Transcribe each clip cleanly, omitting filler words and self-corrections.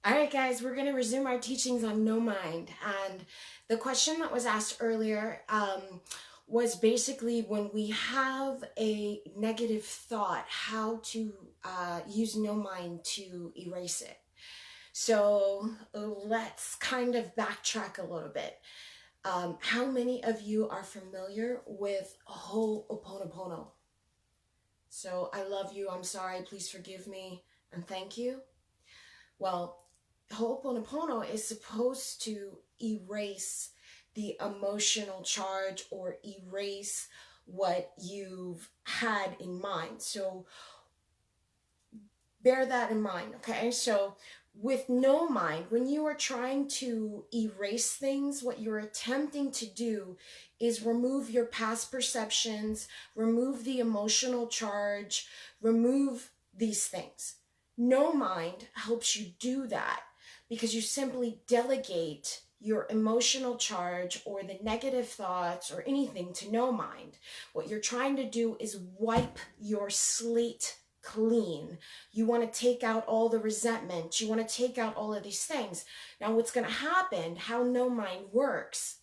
All right, guys, we're going to resume our teachings on no mind. And the question that was asked earlier was basically when we have a negative thought, how to use no mind to erase it. So let's kind of backtrack a little bit. How many of you are familiar with Ho'oponopono? So I love you, I'm sorry, please forgive me, and thank you. Well, Ho'oponopono is supposed to erase the emotional charge or erase what you've had in mind. So bear that in mind, okay? So with no mind, when you are trying to erase things, what you're attempting to do is remove your past perceptions, remove the emotional charge, remove these things. No mind helps you do that because you simply delegate your emotional charge or the negative thoughts or anything to no mind. What you're trying to do is wipe your slate clean. You want to take out all the resentment. You want to take out all of these things. Now, what's going to happen, how no mind works,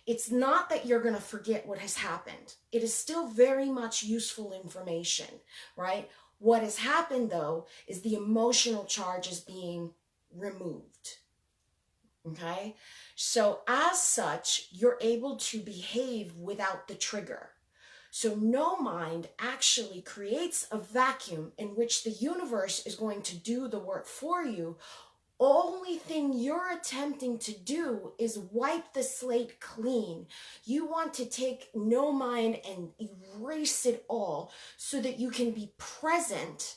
it's not that you're going to forget what has happened. It is still very much useful information, right? What has happened, though, is the emotional charge is being removed. Okay? So, as such, you're able to behave without the trigger. So no mind actually creates a vacuum in which the universe is going to do the work for you. Only thing you're attempting to do is wipe the slate clean. You want to take no mind and erase it all so that you can be present.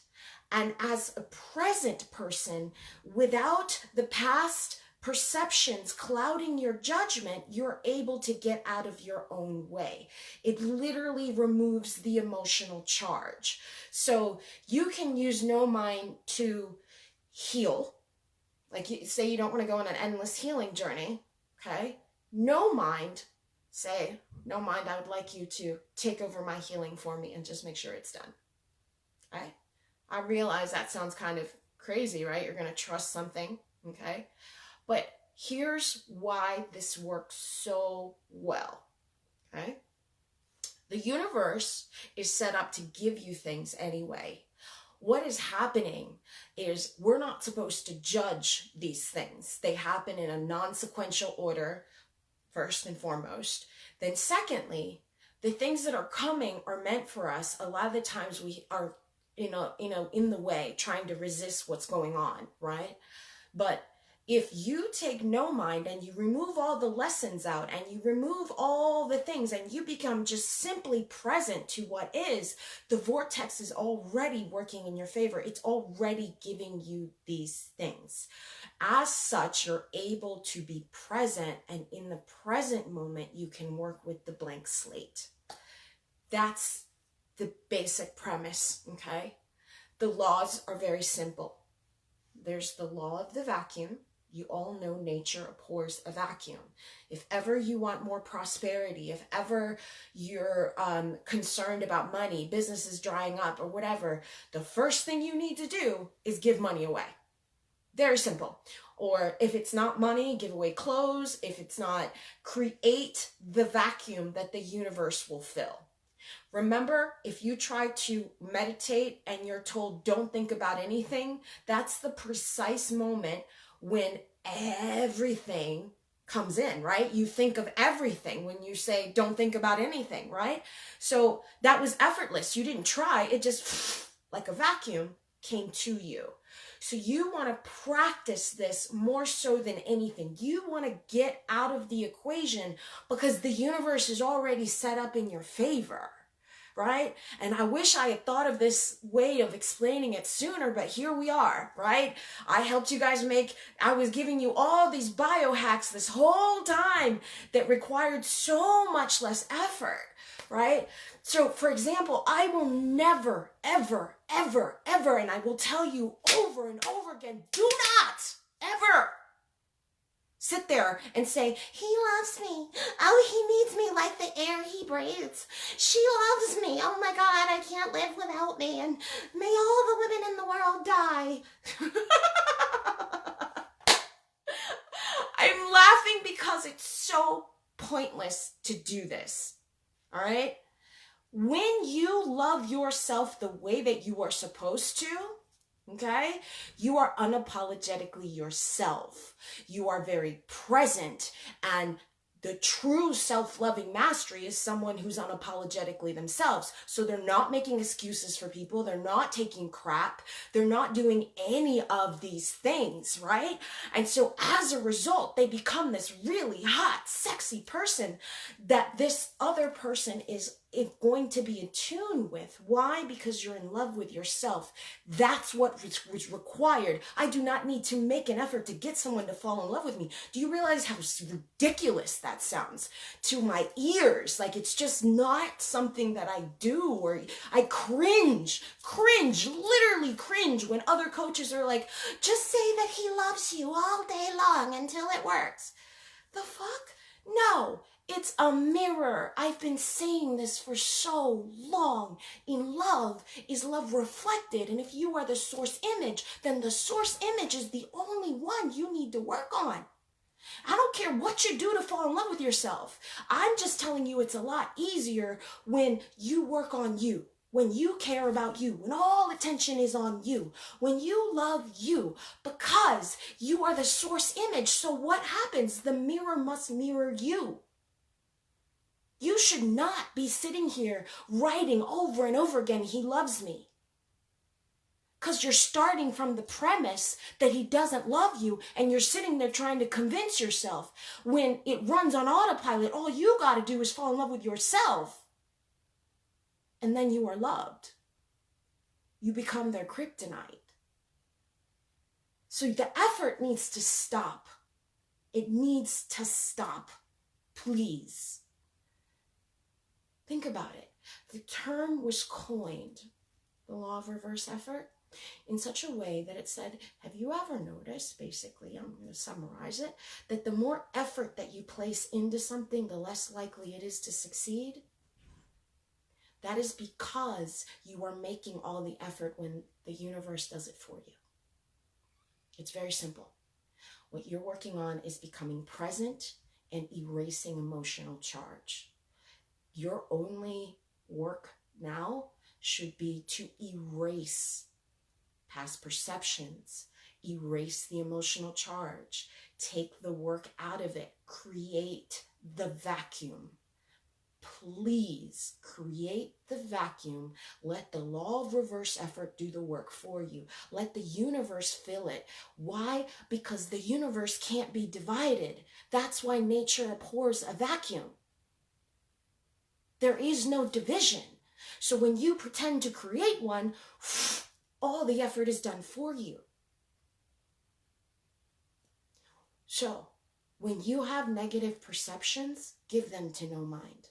And as a present person, without the past perceptions clouding your judgment, you're able to get out of your own way. It literally removes the emotional charge. So you can use no mind to heal. Like you say you don't want to go on an endless healing journey, okay? No mind, say, no mind, I would like you to take over my healing for me and just make sure it's done. All right? I realize that sounds kind of crazy, right? You're going to trust something, okay? But here's why this works so well, okay? The universe is set up to give you things anyway. What is happening is we're not supposed to judge these things. They happen in a non-sequential order, first and foremost. Then secondly, the things that are coming are meant for us. A lot of the times we are, in the way, trying to resist what's going on, right? But if you take no mind and you remove all the lessons out and you remove all the things and you become just simply present to what is, the vortex is already working in your favor. It's already giving you these things. As such, you're able to be present, and in the present moment, you can work with the blank slate. That's the basic premise, okay? The laws are very simple. There's the law of the vacuum. You all know nature abhors a vacuum. If ever you want more prosperity, if ever you're concerned about money, business is drying up or whatever, the first thing you need to do is give money away. Very simple. Or if it's not money, give away clothes. If it's not, create the vacuum that the universe will fill. Remember, if you try to meditate and you're told don't think about anything, that's the precise moment when everything comes in, right? You think of everything when you say don't think about anything, right? So that was effortless. You didn't try. It just, like a vacuum, came to you. So you want to practice this more so than anything. You want to get out of the equation because the universe is already set up in your favor. Right? And I wish I had thought of this way of explaining it sooner, but here we are, right? I helped you guys I was giving you all these biohacks this whole time that required so much less effort, right? So, for example, I will never, ever, ever, ever, and I will tell you over and over again, do not ever sit there and say, he loves me. Oh, he needs me like the air he breathes. She loves me. Oh my God, I can't live without me. And may all the women in the world die. because it's so pointless to do this. All right? When you love yourself the way that you are supposed to, okay, you are unapologetically yourself. You are very present, and the true self-loving mastery is someone who's unapologetically themselves. So they're not making excuses for people. They're not taking crap. They're not doing any of these things, right? And so as a result, they become this really hot, sexy person that this other person is going to be in tune with. Why? Because you're in love with yourself. That's what was required. I do not need to make an effort to get someone to fall in love with me. Do you realize how ridiculous that sounds to my ears? Like, it's just not something that I do, or I cringe, literally cringe when other coaches are like, just say that he loves you all day long until it works. The fuck? No. It's a mirror. I've been saying this for so long. In love is love reflected. And if you are the source image, then the source image is the only one you need to work on. I don't care what you do to fall in love with yourself. I'm just telling you it's a lot easier when you work on you. When you care about you, when all attention is on you, when you love you, because you are the source image. So what happens? The mirror must mirror you. You should not be sitting here writing over and over again, he loves me. Because you're starting from the premise that he doesn't love you, and you're sitting there trying to convince yourself. When it runs on autopilot, all you got to do is fall in love with yourself. And then you are loved. You become their kryptonite. So the effort needs to stop. It needs to stop. Please. Think about it. The term was coined, the law of reverse effort, in such a way that it said, have you ever noticed, basically, I'm going to summarize it, that the more effort that you place into something, the less likely it is to succeed? That is because you are making all the effort when the universe does it for you. It's very simple. What you're working on is becoming present and erasing emotional charge. Your only work now should be to erase past perceptions, erase the emotional charge, take the work out of it, create the vacuum. Please create the vacuum. Let the law of reverse effort do the work for you. Let the universe fill it. Why? Because the universe can't be divided. That's why nature abhors a vacuum. There is no division. So when you pretend to create one, all the effort is done for you. So when you have negative perceptions, give them to no mind.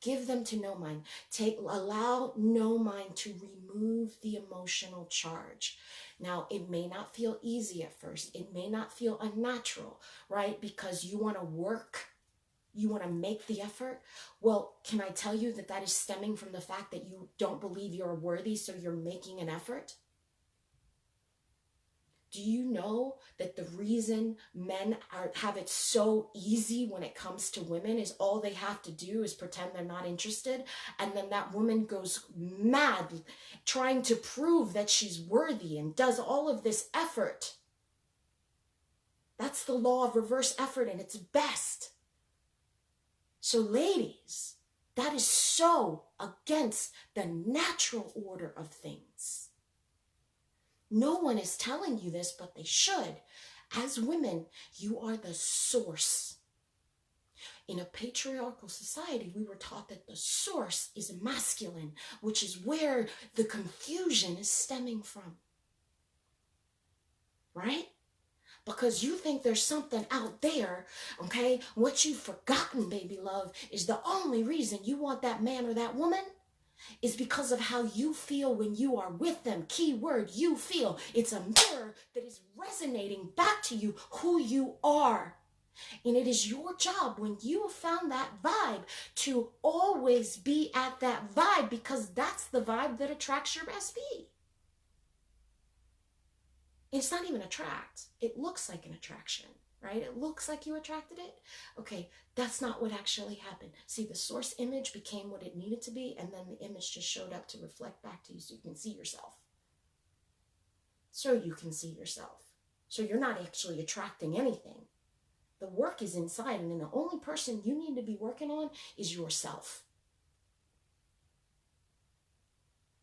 Give them to no mind. Allow no mind to remove the emotional charge. Now, it may not feel easy at first. It may not feel unnatural, right? Because you want to work. You want to make the effort. Well, can I tell you that that is stemming from the fact that you don't believe you're worthy, so you're making an effort? Do you know that the reason men have it so easy when it comes to women is all they have to do is pretend they're not interested, and then that woman goes mad trying to prove that she's worthy and does all of this effort? That's the law of reverse effort and its best. So ladies, that is so against the natural order of things. No one is telling you this, but they should. As women, you are the source. In a patriarchal society, we were taught that the source is masculine, which is where the confusion is stemming from. Right? Because you think there's something out there, okay? What you've forgotten, baby love, is the only reason you want that man or that woman is because of how you feel when you are with them. Key word, you feel. It's a mirror that is resonating back to you who you are. And it is your job, when you have found that vibe, to always be at that vibe, because that's the vibe that attracts your bestie. It's not even attract. It looks like an attraction, right? It looks like you attracted it. Okay, that's not what actually happened. See, the source image became what it needed to be, and then the image just showed up to reflect back to you so you can see yourself. So you can see yourself. So you're not actually attracting anything. The work is inside, and then the only person you need to be working on is yourself.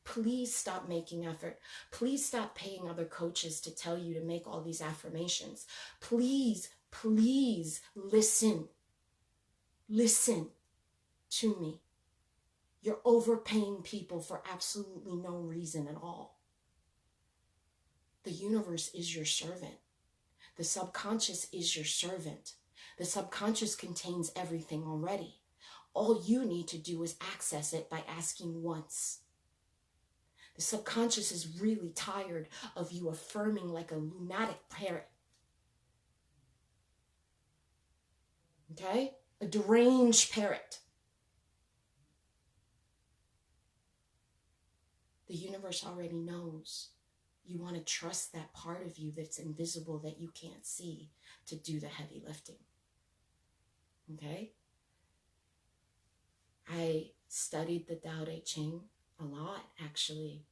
Please stop making effort. Please stop paying other coaches to tell you to make all these affirmations. Please, please listen. Listen to me. You're overpaying people for absolutely no reason at all. The universe is your servant. The subconscious is your servant. The subconscious contains everything already. All you need to do is access it by asking once. The subconscious is really tired of you affirming like a lunatic parrot. Okay? A deranged parrot. The universe already knows. You want to trust that part of you that's invisible that you can't see to do the heavy lifting. Okay? I studied the Tao Te Ching a lot, actually.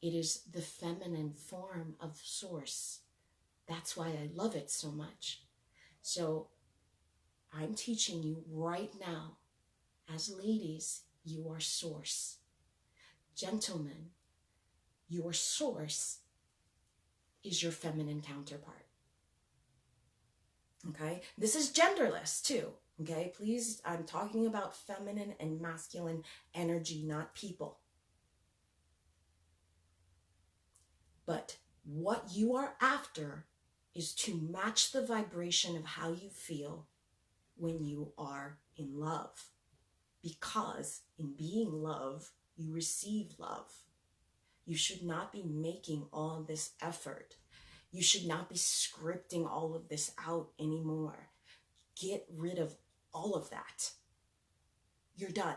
It is the feminine form of source. That's why I love it so much. So I'm teaching you right now, as ladies, you are source. Gentlemen, your source is your feminine counterpart. Okay? This is genderless too. Okay? Please, I'm talking about feminine and masculine energy, not people. But what you are after is to match the vibration of how you feel when you are in love. Because in being love, you receive love. You should not be making all this effort. You should not be scripting all of this out anymore. Get rid of all of that. You're done.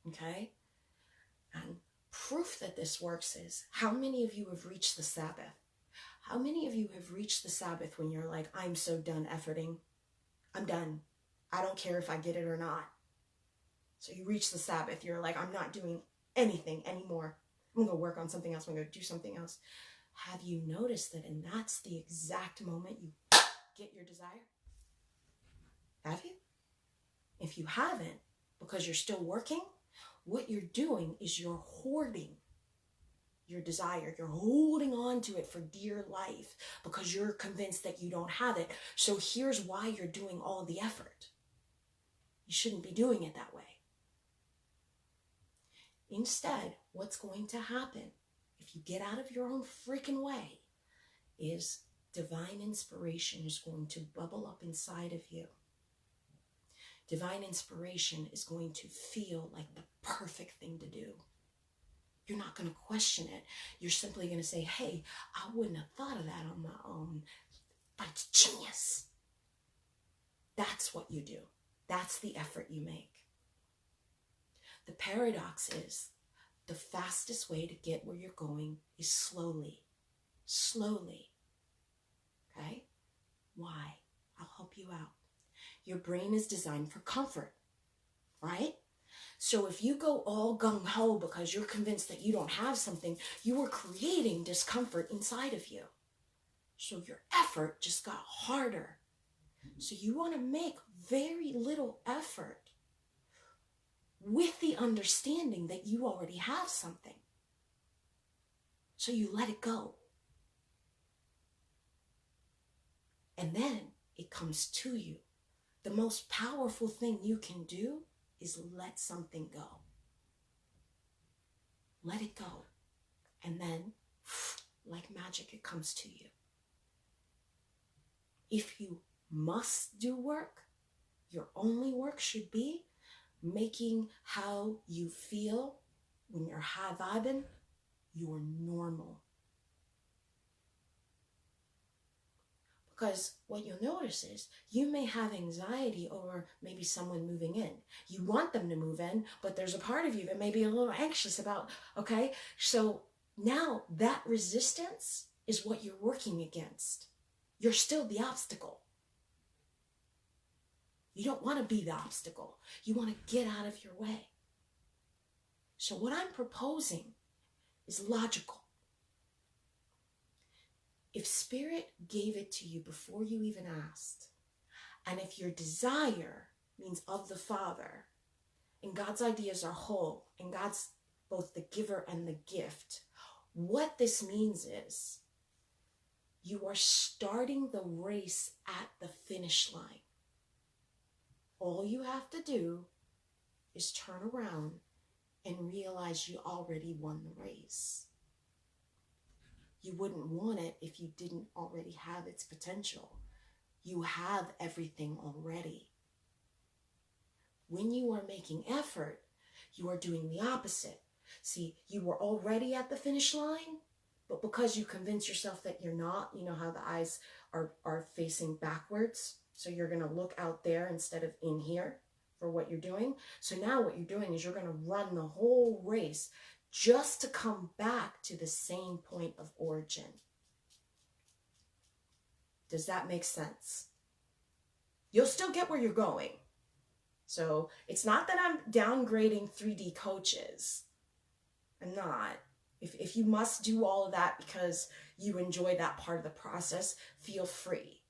Okay? And proof that this works is, how many of you have reached the Sabbath? How many of you have reached the Sabbath when you're like, I'm so done efforting. I'm done. I don't care if I get it or not. So you reach the Sabbath. You're like, I'm not doing anything anymore. I'm going to work on something else. I'm going to do something else. Have you noticed that? And that's the exact moment you get your desire? Have you? If you haven't, because you're still working, what you're doing is you're hoarding your desire. You're holding on to it for dear life because you're convinced that you don't have it. So here's why you're doing all the effort. You shouldn't be doing it that way. Instead, what's going to happen if you get out of your own freaking way is divine inspiration is going to bubble up inside of you. Divine inspiration is going to feel like the perfect thing to do. You're not going to question it. You're simply going to say, hey, I wouldn't have thought of that on my own, but it's genius. That's what you do. That's the effort you make. The paradox is the fastest way to get where you're going is slowly. Slowly. Okay? Why? I'll help you out. Your brain is designed for comfort, right? So if you go all gung-ho because you're convinced that you don't have something, you are creating discomfort inside of you. So your effort just got harder. So you want to make very little effort with the understanding that you already have something. So you let it go. And then it comes to you. The most powerful thing you can do is let something go. Let it go. And then, like magic, it comes to you. If you must do work, your only work should be making how you feel when you're high vibing your normal. Because what you'll notice is you may have anxiety over maybe someone moving in. You want them to move in, but there's a part of you that may be a little anxious about, okay? So now that resistance is what you're working against. you're still the obstacle. You don't want to be the obstacle. You want to get out of your way. So what I'm proposing is logical. If Spirit gave it to you before you even asked, and if your desire means of the Father, and God's ideas are whole, and God's both the giver and the gift, what this means is you are starting the race at the finish line. All you have to do is turn around and realize you already won the race. You wouldn't want it if you didn't already have its potential. You have everything already. When you are making effort, you are doing the opposite. See, you were already at the finish line, but because you convince yourself that you're not, you know how the eyes are facing backwards, so you're going to look out there instead of in here for what you're doing. So now what you're doing is you're going to run the whole race just to come back to the same point of origin. Does that make sense? You'll still get where you're going. So it's not that I'm downgrading 3D coaches. I'm not. If you must do all of that because you enjoy that part of the process, feel free.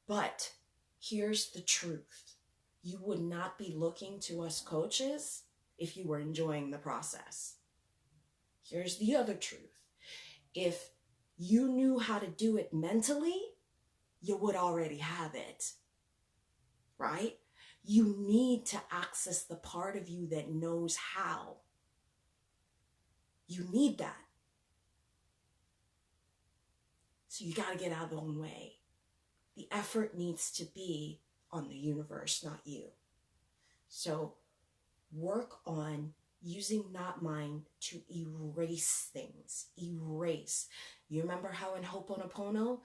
But here's the truth. You would not be looking to us coaches if you were enjoying the process. Here's the other truth. If you knew how to do it mentally, you would already have it, right? You need to access the part of you that knows how. You need that. So you got to get out of the own way. The effort needs to be on the universe, not you. So work on using not mine to erase things. Erase. You remember how in Ho'oponopono,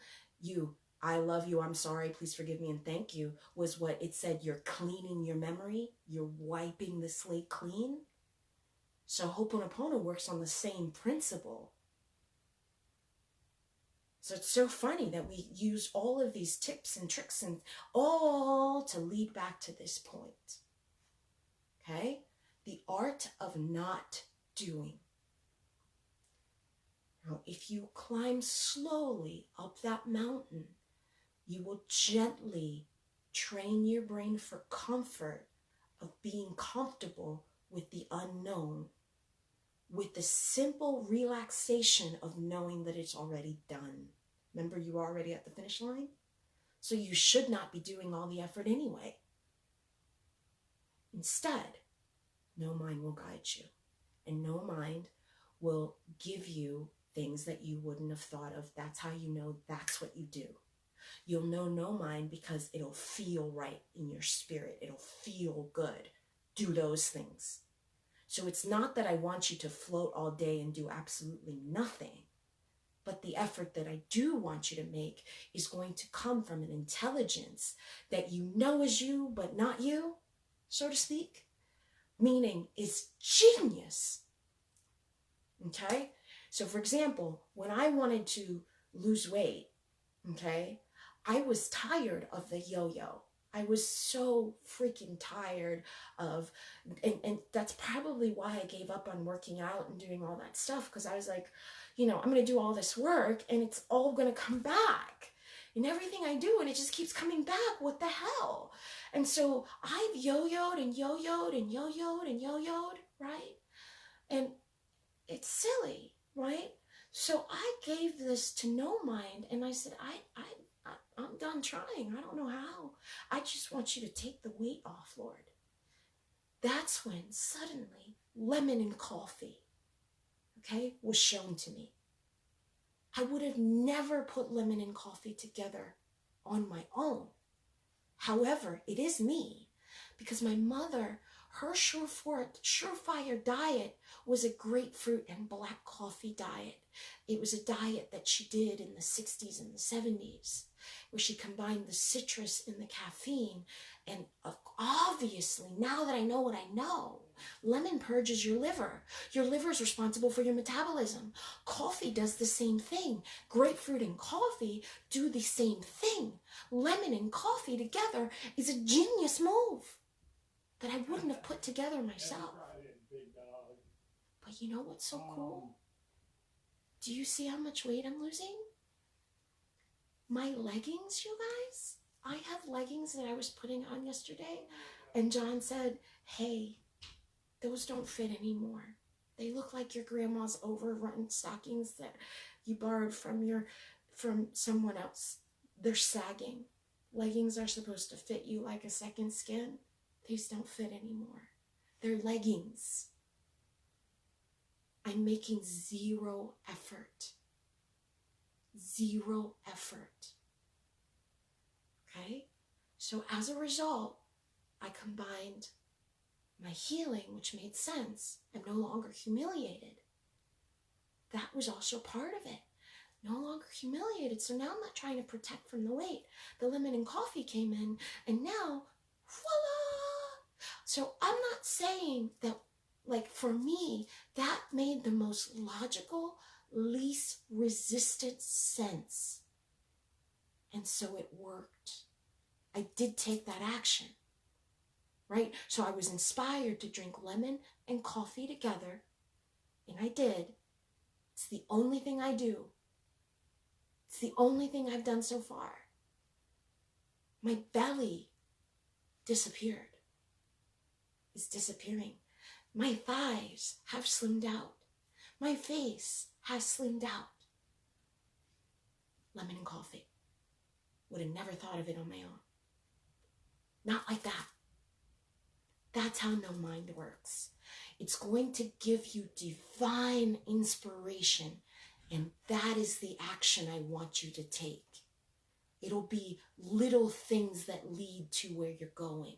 I love you, I'm sorry, please forgive me, and thank you, was what it said, you're cleaning your memory, you're wiping the slate clean. So Ho'oponopono works on the same principle. So it's so funny that we use all of these tips and tricks and all to lead back to this point. Okay? The art of not doing. Now, if you climb slowly up that mountain, you will gently train your brain for comfort of being comfortable with the unknown, with the simple relaxation of knowing that it's already done. Remember, you are already at the finish line? So you should not be doing all the effort anyway. Instead, no mind will guide you, and no mind will give you things that you wouldn't have thought of. That's how you know that's what you do. You'll know no mind because it'll feel right in your spirit. It'll feel good. Do those things. So it's not that I want you to float all day and do absolutely nothing, but the effort that I do want you to make is going to come from an intelligence that you know is you, but not you, so to speak. Meaning it's genius. Okay? So for example, when I wanted to lose weight, okay, I was tired of the yo-yo. I was so freaking tired of, and that's probably why I gave up on working out and doing all that stuff, because I was like, I'm going to do all this work and it's all going to come back. And everything I do, and it just keeps coming back. What the hell? And so I've yo-yoed and yo-yoed and yo-yoed and yo-yoed, right? And it's silly, right? So I gave this to no mind, and I said, I'm done trying. I don't know how. I just want you to take the weight off, Lord. That's when suddenly lemon and coffee, okay, was shown to me. I would have never put lemon and coffee together on my own. However, it is me because my mother, Her surefire diet was a grapefruit and black coffee diet. It was a diet that she did in the 60s and the 70s, where she combined the citrus and the caffeine. And obviously, now that I know what I know, lemon purges your liver. Your liver is responsible for your metabolism. Coffee does the same thing. Grapefruit and coffee do the same thing. Lemon and coffee together is a genius move that I wouldn't have put together myself. But you know what's so cool? Do you see how much weight I'm losing? My leggings, you guys. I have leggings that I was putting on yesterday, and John said, hey, those don't fit anymore. They look like your grandma's overrun stockings that you borrowed from someone else. They're sagging. Leggings are supposed to fit you like a second skin. These don't fit anymore. They're leggings. I'm making zero effort. Zero effort. Okay? So as a result, I combined my healing, which made sense. I'm no longer humiliated. That was also part of it. No longer humiliated. So now I'm not trying to protect from the weight. The lemon and coffee came in, and now, voila! So I'm not saying that, like, for me, that made the most logical, least resistant sense. And so it worked. I did take that action, right? So I was inspired to drink lemon and coffee together, and I did. It's the only thing I do. It's the only thing I've done so far. My belly disappeared. It's disappearing. My thighs have slimmed out. My face has slimmed out. Lemon and coffee. Would have never thought of it on my own. Not like that. That's how No Mind works. It's going to give you divine inspiration, and that is the action I want you to take. It'll be little things that lead to where you're going.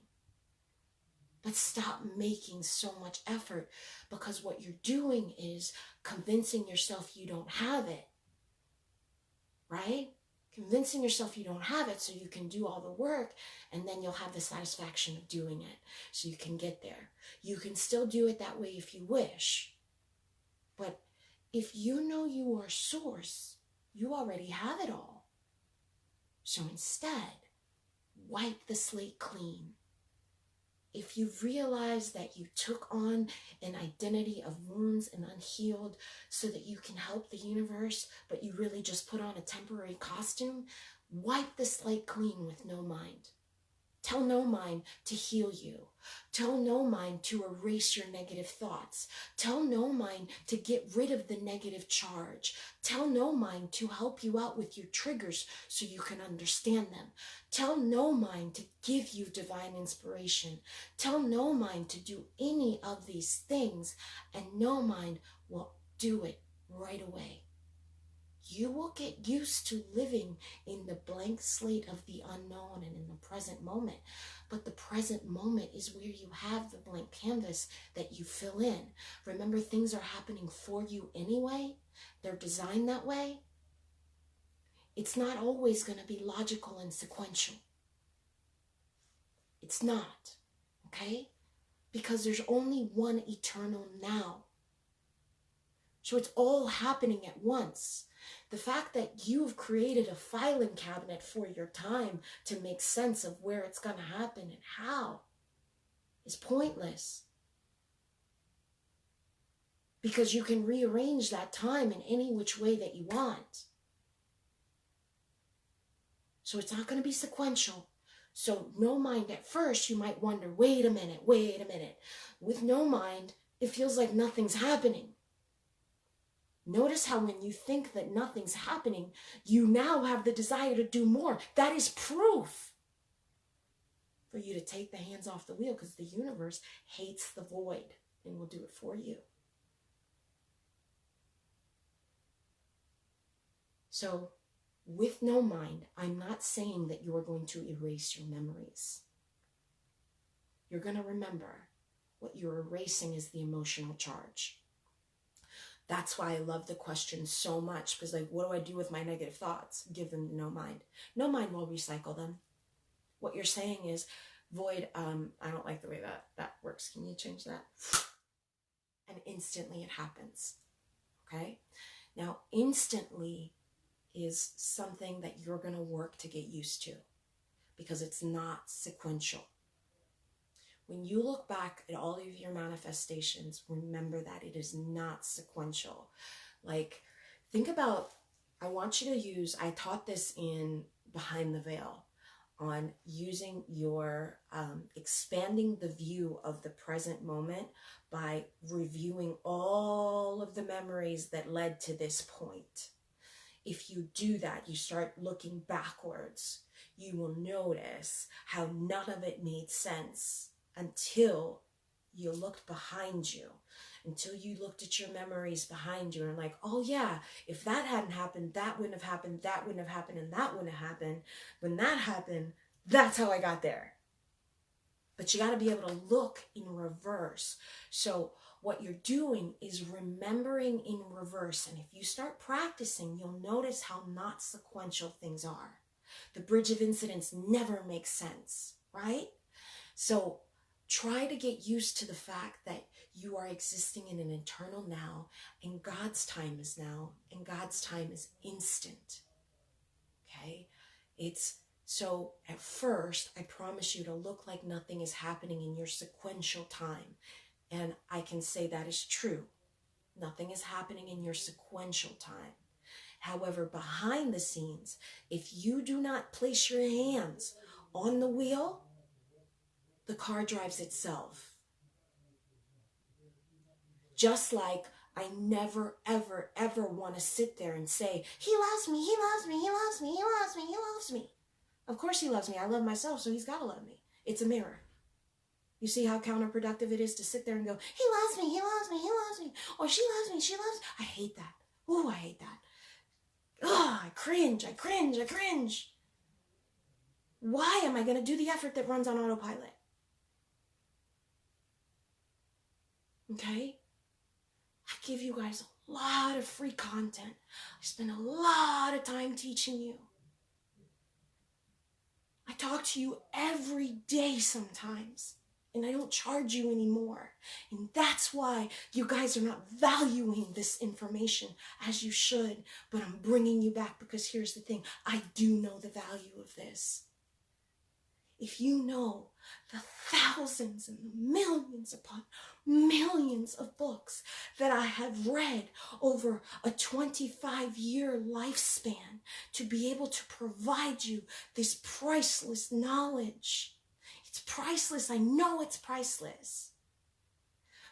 But stop making so much effort, because what you're doing is convincing yourself you don't have it, right? Convincing yourself you don't have it so you can do all the work, and then you'll have the satisfaction of doing it so you can get there. You can still do it that way if you wish. But if you know you are source, you already have it all. So instead, wipe the slate clean. If you realize that you took on an identity of wounds and unhealed so that you can help the universe, but you really just put on a temporary costume, wipe the slate clean with No Mind. Tell No Mind to heal you. Tell No Mind to erase your negative thoughts. Tell No Mind to get rid of the negative charge. Tell No Mind to help you out with your triggers so you can understand them. Tell No Mind to give you divine inspiration. Tell No Mind to do any of these things, and No Mind will do it right away. You will get used to living in the blank slate of the unknown and in the present moment. But the present moment is where you have the blank canvas that you fill in. Remember, things are happening for you anyway. They're designed that way. It's not always going to be logical and sequential. It's not, okay? Because there's only one eternal now. So it's all happening at once. The fact that you've created a filing cabinet for your time to make sense of where it's going to happen and how is pointless. Because you can rearrange that time in any which way that you want. So it's not going to be sequential. So No Mind, at first, you might wonder, wait a minute. With No Mind, it feels like nothing's happening. Notice how when you think that nothing's happening, you now have the desire to do more. That is proof for you to take the hands off the wheel, because the universe hates the void and will do it for you. So with No Mind, I'm not saying that you are going to erase your memories. You're going to remember, What you're erasing is the emotional charge. That's why I love the question so much, because like, what do I do with my negative thoughts? Give them to no mind. No mind will recycle them. What you're saying is, Void, I don't like the way that works. Can you change that? And instantly it happens. Okay? Now, instantly is something that you're going to work to get used to, because it's not sequential. When you look back at all of your manifestations, remember that it is not sequential. Like, think about, I want you to use, I taught this in Behind the Veil, on using your, expanding the view of the present moment by reviewing all of the memories that led to this point. If you do that, you start looking backwards, you will notice how none of it made sense until you looked behind you, until you looked at your memories behind you and like, oh yeah, if that hadn't happened, that wouldn't have happened, that wouldn't have happened, and that wouldn't have happened. When that happened, that's how I got there. But you got to be able to look in reverse. So what you're doing is remembering in reverse. And if you start practicing, you'll notice how not sequential things are. The bridge of incidents never makes sense, right? So try to get used to the fact that you are existing in an eternal now, and God's time is now, and God's time is instant. Okay? So at first, I promise you to look like nothing is happening in your sequential time. And I can say that is true. Nothing is happening in your sequential time. However, behind the scenes, if you do not place your hands on the wheel, the car drives itself. Just like I never, ever, ever want to sit there and say, he loves me, he loves me, he loves me, he loves me, he loves me. Of course he loves me. I love myself, so he's got to love me. It's a mirror. You see how counterproductive it is to sit there and go, he loves me, he loves me, he loves me. Or she loves me, she loves me. I hate that. Ooh, I hate that. Ugh, I cringe, I cringe, I cringe. Why am I going to do the effort that runs on autopilot? Okay? I give you guys a lot of free content. I spend a lot of time teaching you. I talk to you every day sometimes, and I don't charge you anymore. And that's why you guys are not valuing this information as you should, but I'm bringing you back because here's the thing. I do know the value of this. If you know the thousands and the millions upon millions of books that I have read over a 25-year lifespan to be able to provide you this priceless knowledge. It's priceless. I know it's priceless.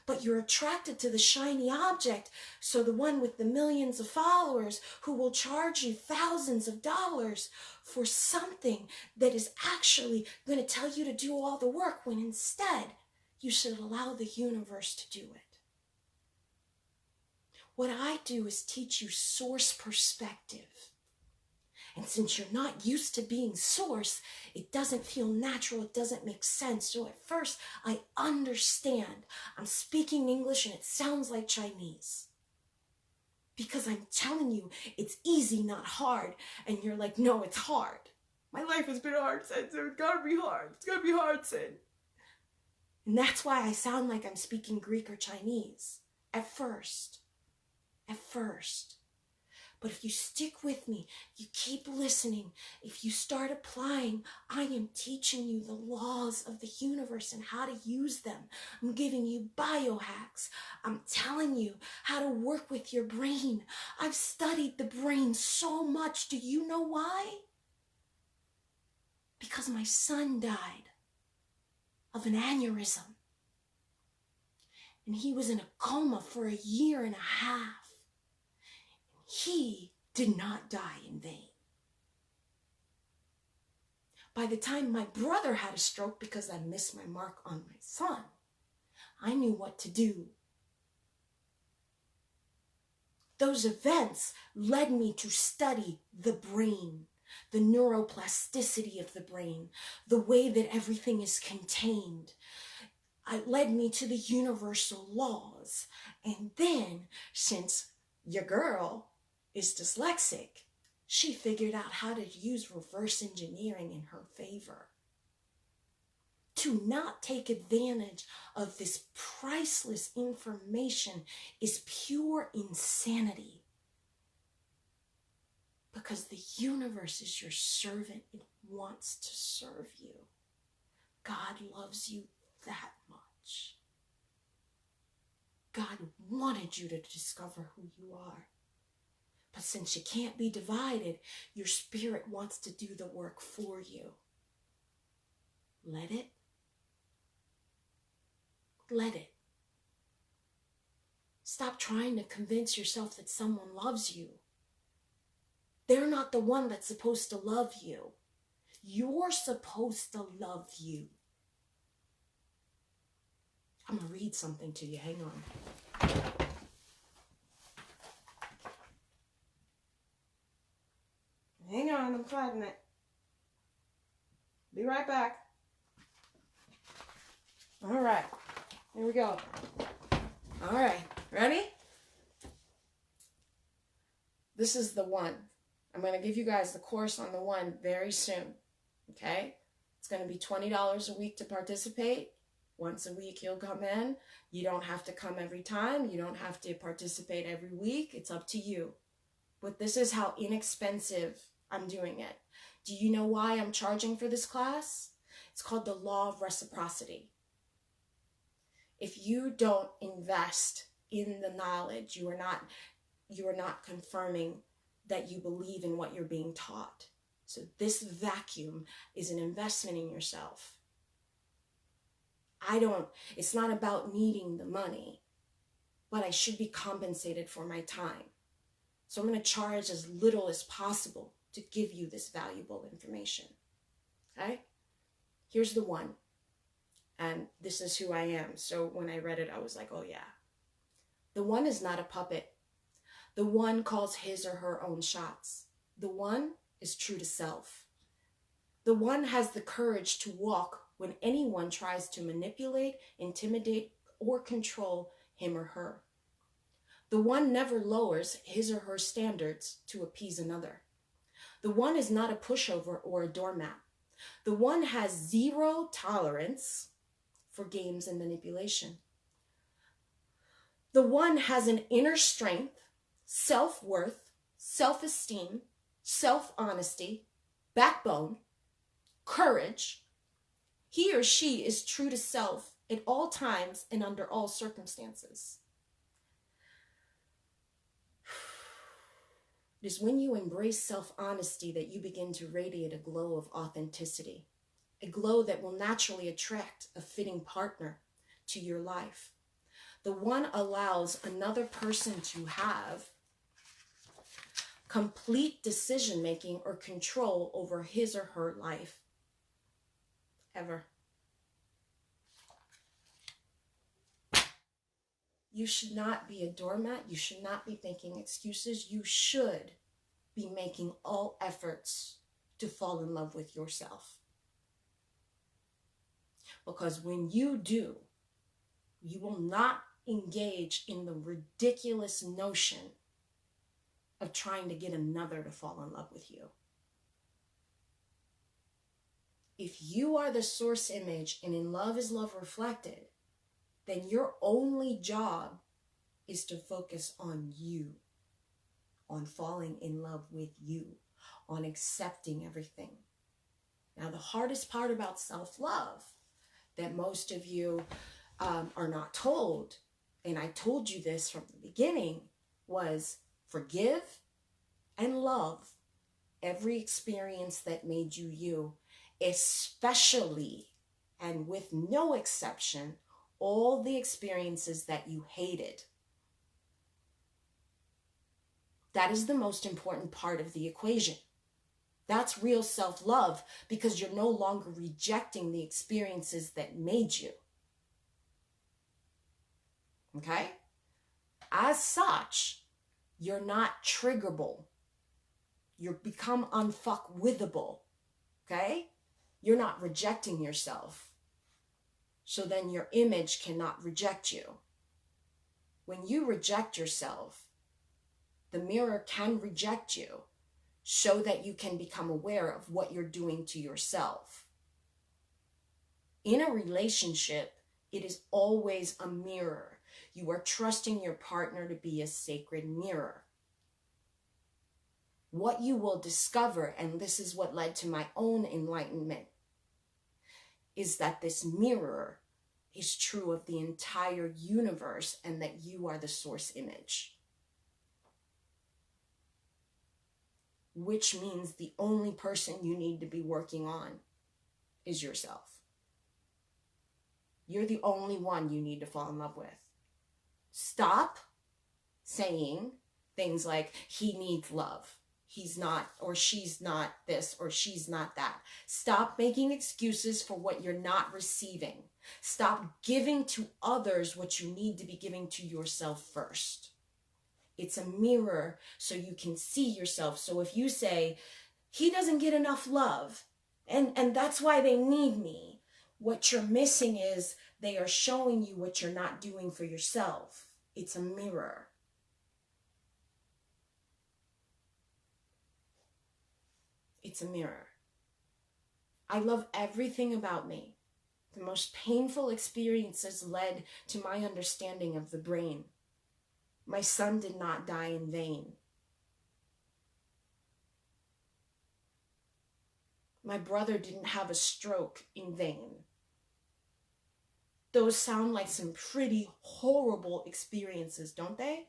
But you're attracted to the shiny object. So the one with the millions of followers who will charge you thousands of dollars for something that is actually going to tell you to do all the work, when instead you should allow the universe to do it. What I do is teach you source perspective. And since you're not used to being source, it doesn't feel natural, it doesn't make sense. So at first, I understand. I'm speaking English and it sounds like Chinese. Because I'm telling you, it's easy, not hard. And you're like, no, it's hard. My life has been hard, Sid, so it's gotta be hard. It's gotta be hard, Sid. And that's why I sound like I'm speaking Greek or Chinese. At first. At first. But if you stick with me, you keep listening, if you start applying, I am teaching you the laws of the universe and how to use them. I'm giving you biohacks. I'm telling you how to work with your brain. I've studied the brain so much. Do you know why? Because my son died of an aneurysm. And he was in a coma for 1.5 years. He did not die in vain. By the time my brother had a stroke because I missed my mark on my son, I knew what to do. Those events led me to study the brain, the neuroplasticity of the brain, the way that everything is contained. led me to the universal laws. And then, since your girl is dyslexic, she figured out how to use reverse engineering in her favor. To not take advantage of this priceless information is pure insanity. Because the universe is your servant. It wants to serve you. God loves you that much. God wanted you to discover who you are. But since you can't be divided, your spirit wants to do the work for you. Let it. Let it. Stop trying to convince yourself that someone loves you. They're not the one that's supposed to love you. You're supposed to love you. I'm going to read something to you. Hang on. Hang on, I'm finding it. Be right back. All right, here we go. All right, ready? This is the one. I'm going to give you guys the course on the one very soon, okay? It's going to be $20 a week to participate. Once a week you'll come in. You don't have to come every time. You don't have to participate every week. It's up to you. But this is how inexpensive I'm doing it. Do you know why I'm charging for this class? It's called the law of reciprocity. If you don't invest in the knowledge, you are not confirming that you believe in what you're being taught. So this vacuum is an investment in yourself. It's not about needing the money, but I should be compensated for my time. So I'm going to charge as little as possible to give you this valuable information. Okay? Here's the one. And this is who I am. So when I read it, I was like, oh yeah. The one is not a puppet. The one calls his or her own shots. The one is true to self. The one has the courage to walk when anyone tries to manipulate, intimidate, or control him or her. The one never lowers his or her standards to appease another. The one is not a pushover or a doormat. The one has zero tolerance for games and manipulation. The one has an inner strength, self-worth, self-esteem, self-honesty, backbone, courage. He or she is true to self at all times and under all circumstances. It is when you embrace self-honesty that you begin to radiate a glow of authenticity, a glow that will naturally attract a fitting partner to your life. The one allows another person to have complete decision-making or control over his or her life. Ever. You should not be a doormat. You should not be making excuses. You should be making all efforts to fall in love with yourself. Because when you do, you will not engage in the ridiculous notion of trying to get another to fall in love with you. If you are the source image and in love is love reflected, then your only job is to focus on you, on falling in love with you, on accepting everything. Now, the hardest part about self-love that most of you are not told, and I told you this from the beginning, was forgive and love every experience that made you you, especially and with no exception, all the experiences that you hated. That is the most important part of the equation. That's real self-love, because you're no longer rejecting the experiences that made you. Okay? As such, you're not triggerable. You become unfuckwithable. Okay? You're not rejecting yourself. So then your image cannot reject you. When you reject yourself, the mirror can reject you so that you can become aware of what you're doing to yourself. In a relationship, it is always a mirror. You are trusting your partner to be a sacred mirror. What you will discover, and this is what led to my own enlightenment, is that this mirror is true of the entire universe and that you are the source image. Which means the only person you need to be working on is yourself. You're the only one you need to fall in love with. Stop saying things like, he needs love. He's not, or she's not this, or she's not that. Stop making excuses for what you're not receiving. Stop giving to others what you need to be giving to yourself first. It's a mirror so you can see yourself. So if you say, he doesn't get enough love, and that's why they need me, what you're missing is they are showing you what you're not doing for yourself. It's a mirror. It's a mirror. I love everything about me. The most painful experiences led to my understanding of the brain. My son did not die in vain. My brother didn't have a stroke in vain. Those sound like some pretty horrible experiences, don't they?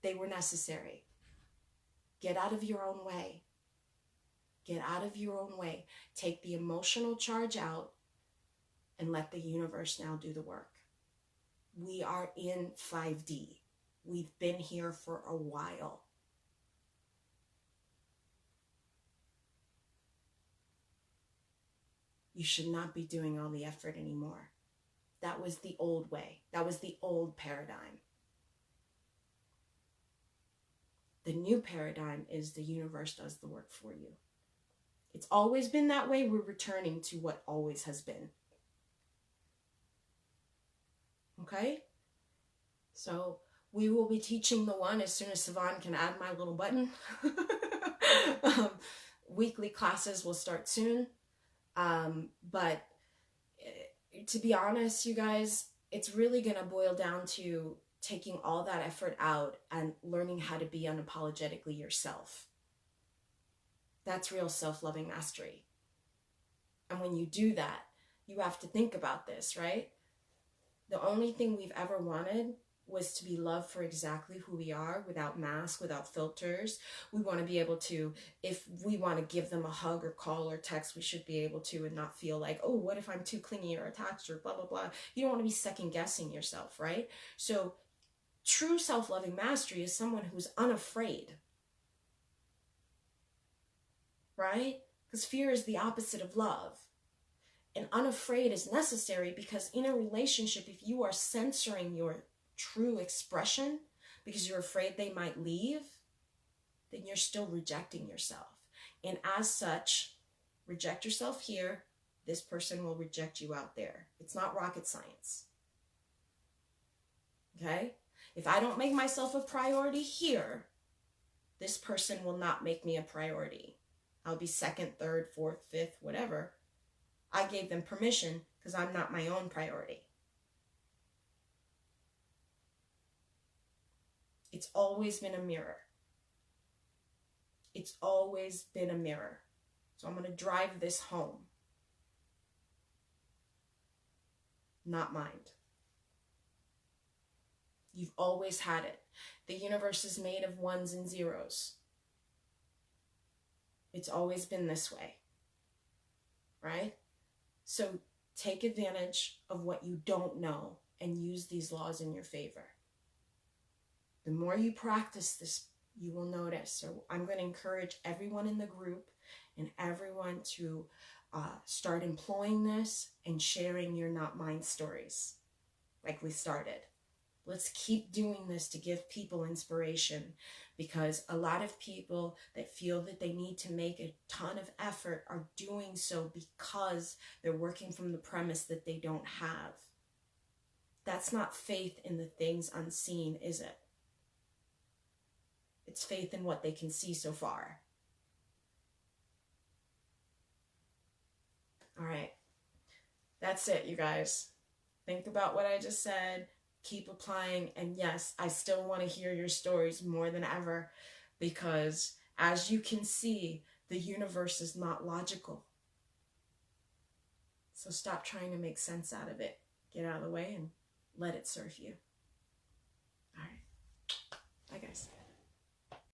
They were necessary. Get out of your own way. Get out of your own way. Take the emotional charge out and let the universe now do the work. We are in 5D. We've been here for a while. You should not be doing all the effort anymore. That was the old way. That was the old paradigm. The new paradigm is the universe does the work for you. It's always been that way. We're returning to what always has been. Okay? So we will be teaching the one as soon as Savon can add my little button. Weekly classes will start soon. But to be honest, you guys, it's really going to boil down to taking all that effort out and learning how to be unapologetically yourself. That's real self-loving mastery. And when you do that, you have to think about this, right? The only thing we've ever wanted was to be loved for exactly who we are, without masks, without filters. We want to be able to, if we want to give them a hug or call or text, we should be able to and not feel like, oh, what if I'm too clingy or attached or blah, blah, blah. You don't want to be second guessing yourself, right? So true self-loving mastery is someone who's unafraid, right? Because fear is the opposite of love. And unafraid is necessary because in a relationship, if you are censoring your true expression because you're afraid they might leave, then you're still rejecting yourself. And as such, reject yourself here, this person will reject you out there. It's not rocket science. Okay? If I don't make myself a priority here, this person will not make me a priority. I'll be second, third, fourth, fifth, whatever. I gave them permission because I'm not my own priority. It's always been a mirror. It's always been a mirror. So I'm going to drive this home. Not mind. You've always had it. The universe is made of ones and zeros. It's always been this way. Right? So take advantage of what you don't know and use these laws in your favor. The more you practice this, you will notice. So I'm going to encourage everyone in the group and everyone to start employing this and sharing your not mine stories like we started. Let's keep doing this to give people inspiration, because a lot of people that feel that they need to make a ton of effort are doing so because they're working from the premise that they don't have. That's not faith in the things unseen, is it? It's faith in what they can see so far. All right. That's it, you guys. Think about what I just said. Keep applying. And yes, I still want to hear your stories more than ever, because as you can see, the universe is not logical. So stop trying to make sense out of it. Get out of the way and let it serve you.